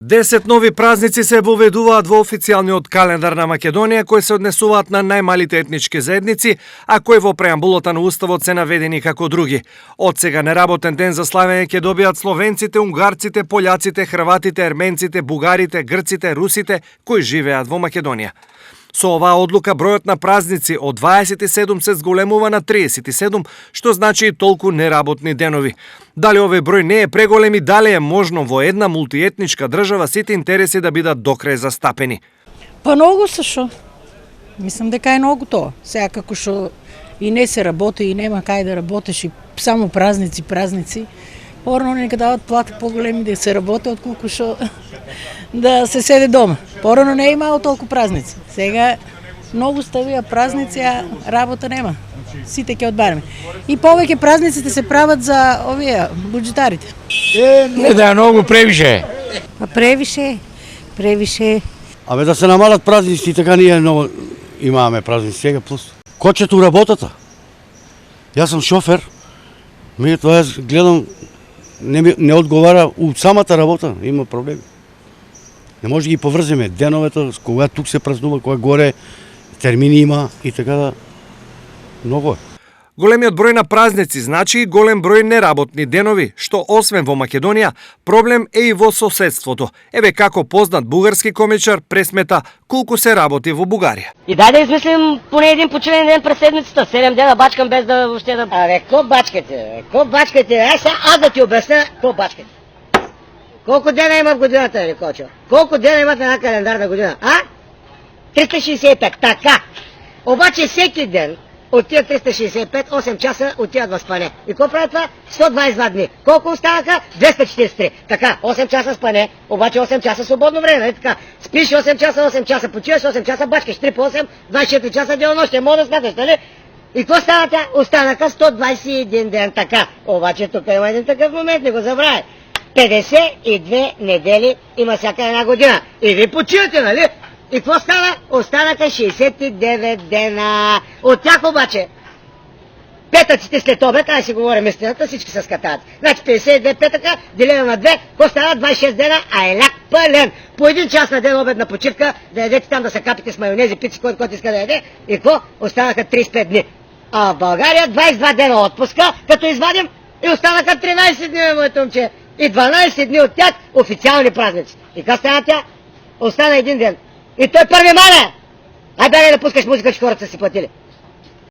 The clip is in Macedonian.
10 нови празници се воведуваат во официјалниот календар на Македонија, кои се однесуваат на најмалите етнички заедници, а кои во преамбулата на Уставот се наведени како други. Од сега неработен ден за славење ќе добијат словенците, унгарците, пољаците, хрватите, ерменците, бугарите, грците, русите кои живеат во Македонија. Со оваа одлука бројот на празници од 27 се зголемува на 37, што значи и толку неработни денови. Дали овој број не е преголем и дали е можно во една мултиетничка држава сите интереси да бидат докрај застапени? Па многу се шо. Мислам дека е многу тоа. Сега како што и не се работи и нема кај да работиш и само празници, порано нека дават плати поголеми да се работи отколку што да се седе дома. Порано не е имало толку празници. Сега многу ставија празници, а работа нема. Сите ќе одбараме. И повеќе празниците се прават за овие буџетарите. Не да, многу превише. Па превише. Абе да се намалат празници, така ние много имаме празници сега плюс. Кочето работата. Јас сум шофер. Меѓутоа јас гледам не одговара у самата работа, има проблеми. Не може да ги поврземе деновето, кога тук се празнува, кога горе термини има и така да многу е. Големиот број на празници значи и голем број неработни денови, што освен во Македонија, проблем е и во соседството. Еве како познат бугарски комичар пресмета колку се работи во Бугарија. И дај да измислим поне един починен ден през седмицата, 7 дена бачкам без да въобще да... Абе, ко бачкате? Аз да ти обясня, ко бачкате? Колко дена има в годината, или Кочо? Колко дена имат една календарна година, а? 365, така. Обаче всеки ден от тия 365, 8 часа отиват в спане. И какво прави това? 122 дни. Колко останаха? 243. Така, 8 часа спане, обаче 8 часа свободно време, нали така? Спиш 8 часа почиваш, 8 часа бачкаш, 3 по 8, 24 часа денонощие, може да смяташ, нали? И какво стана тя? Останаха 121 ден, така. Обаче тук има един такъв момент, не го забравяй. 52 недели има всяка една година. И ви почивате, нали? И какво стана? Останаха 69 дена. От тях обаче, петъците след обед, ай си говорим истината, всички се скатават. Значи 52 петъка, делено на 2, какво става? 26 дена, а е ляк пълен. По един час на ден обедна почивка, да ядете там да се капите с майонези, пици, който иска да яде. И какво? Останаха 35 дни. А в България 22 дена отпуска, като извадим, и останаха 13 дни, моето момче. И 12 дни от тях официални празници. И какво стана тя? Остана един ден. И той 1 мая! Ай бягай да пускаш музика, че хората са си платили.